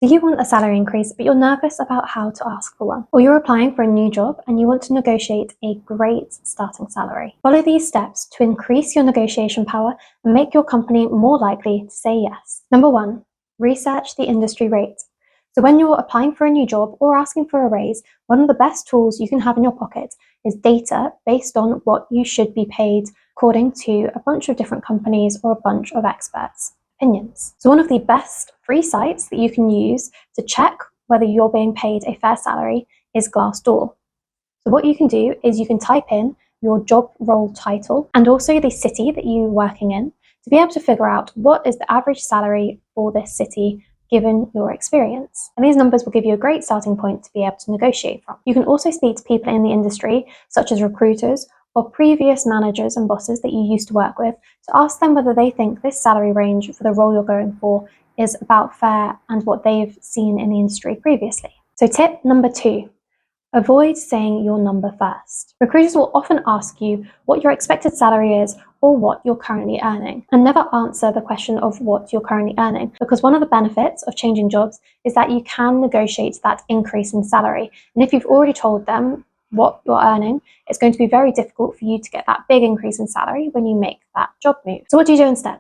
Do you want a salary increase, but you're nervous about how to ask for one? Or you're applying for a new job and you want to negotiate a great starting salary? Follow these steps to increase your negotiation power and make your company more likely to say yes. Number 1, research the industry rate. So when you're applying for a new job or asking for a raise, one of the best tools you can have in your pocket is data based on what you should be paid according to a bunch of different companies or a bunch of experts' opinions. So one of the best free sites that you can use to check whether you're being paid a fair salary is Glassdoor. So what you can do is you can type in your job role title and also the city that you're working in to be able to figure out what is the average salary for this city given your experience. And these numbers will give you a great starting point to be able to negotiate from. You can also speak to people in the industry, such as recruiters or previous managers and bosses that you used to work with, to ask them whether they think this salary range for the role you're going for is about fair and what they've seen in the industry previously. So tip number 2, avoid saying your number first. Recruiters will often ask you what your expected salary is or what you're currently earning, and never answer the question of what you're currently earning, because one of the benefits of changing jobs is that you can negotiate that increase in salary. And if you've already told them what you're earning, it's going to be very difficult for you to get that big increase in salary when you make that job move. So what do you do instead?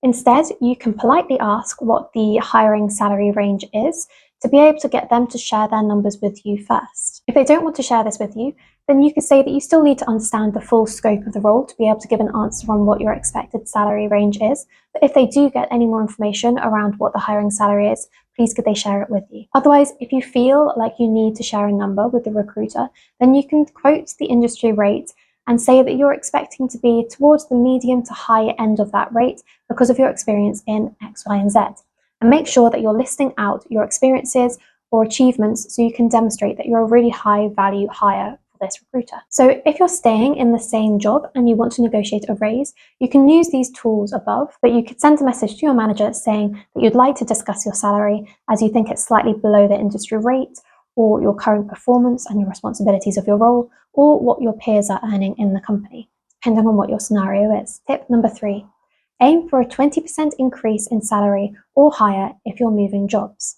Instead, you can politely ask what the hiring salary range is to be able to get them to share their numbers with you first. If they don't want to share this with you, then you can say that you still need to understand the full scope of the role to be able to give an answer on what your expected salary range is. But if they do get any more information around what the hiring salary is, please could they share it with you. Otherwise, if you feel like you need to share a number with the recruiter, then you can quote the industry rate and say that you're expecting to be towards the medium to high end of that rate because of your experience in X, Y, and Z. And make sure that you're listing out your experiences or achievements so you can demonstrate that you're a really high value hire for this recruiter. So if you're staying in the same job and you want to negotiate a raise, you can use these tools above, but you could send a message to your manager saying that you'd like to discuss your salary as you think it's slightly below the industry rate, or your current performance and your responsibilities of your role, or what your peers are earning in the company, depending on what your scenario is. Tip number 3. Aim for a 20% increase in salary or higher if you're moving jobs.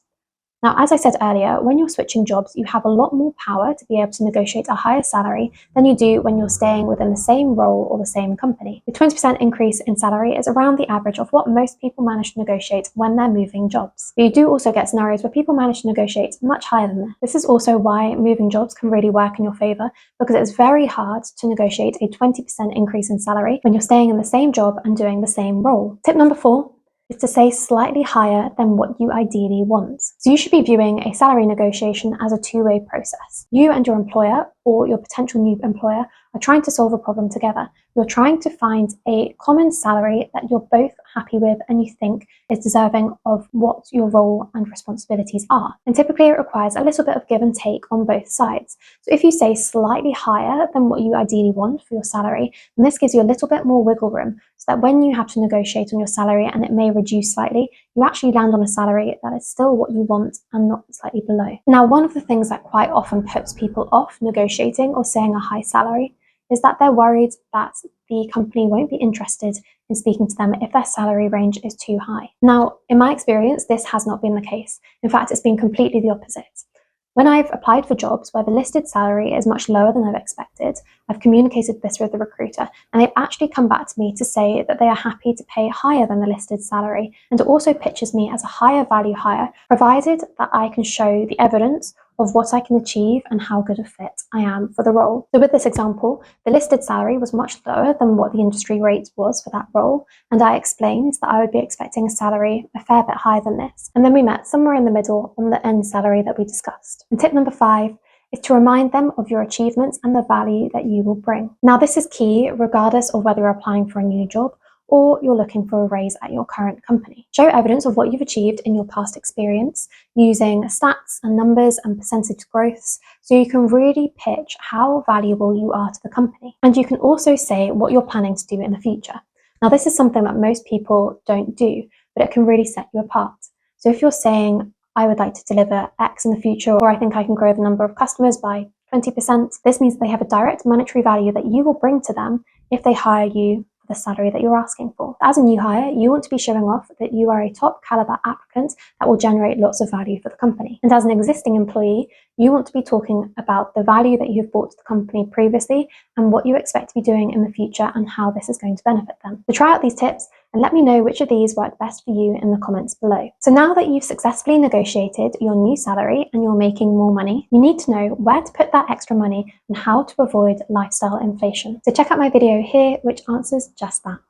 Now, as I said earlier, when you're switching jobs, you have a lot more power to be able to negotiate a higher salary than you do when you're staying within the same role or the same company. The 20% increase in salary is around the average of what most people manage to negotiate when they're moving jobs. But you do also get scenarios where people manage to negotiate much higher than this. This is also why moving jobs can really work in your favor, because it's very hard to negotiate a 20% increase in salary when you're staying in the same job and doing the same role. Tip number 4 is to say slightly higher than what you ideally want. So you should be viewing a salary negotiation as a two-way process. You and your employer or your potential new employer are trying to solve a problem together. You're trying to find a common salary that you're both happy with and you think is deserving of what your role and responsibilities are. And typically it requires a little bit of give and take on both sides. So if you say slightly higher than what you ideally want for your salary, then this gives you a little bit more wiggle room so that when you have to negotiate on your salary and it may reduce slightly, you actually land on a salary that is still what you want and not slightly below. Now, one of the things that quite often puts people off negotiating or saying a high salary is that they're worried that the company won't be interested in speaking to them if their salary range is too high. Now, in my experience, this has not been the case. In fact, it's been completely the opposite. When I've applied for jobs where the listed salary is much lower than I've expected, I've communicated this with the recruiter, and they've actually come back to me to say that they are happy to pay higher than the listed salary, and it also pitches me as a higher value hire, provided that I can show the evidence of what I can achieve and how good a fit I am for the role. So with this example, the listed salary was much lower than what the industry rate was for that role, and I explained that I would be expecting a salary a fair bit higher than this. And then we met somewhere in the middle on the end salary that we discussed. And tip number 5 is to remind them of your achievements and the value that you will bring. Now, this is key regardless of whether you're applying for a new job or you're looking for a raise at your current company. Show evidence of what you've achieved in your past experience using stats and numbers and percentage growths so you can really pitch how valuable you are to the company. And you can also say what you're planning to do in the future. Now, this is something that most people don't do, but it can really set you apart. So if you're saying, I would like to deliver X in the future, or I think I can grow the number of customers by 20%, this means they have a direct monetary value that you will bring to them if they hire you for the salary that you're asking for. As a new hire, you want to be showing off that you are a top caliber applicant that will generate lots of value for the company. And as an existing employee, you want to be talking about the value that you've brought to the company previously and what you expect to be doing in the future and how this is going to benefit them. So try out these tips and let me know which of these work best for you in the comments below. So now that you've successfully negotiated your new salary and you're making more money, you need to know where to put that extra money and how to avoid lifestyle inflation. So check out my video here, which answers just that.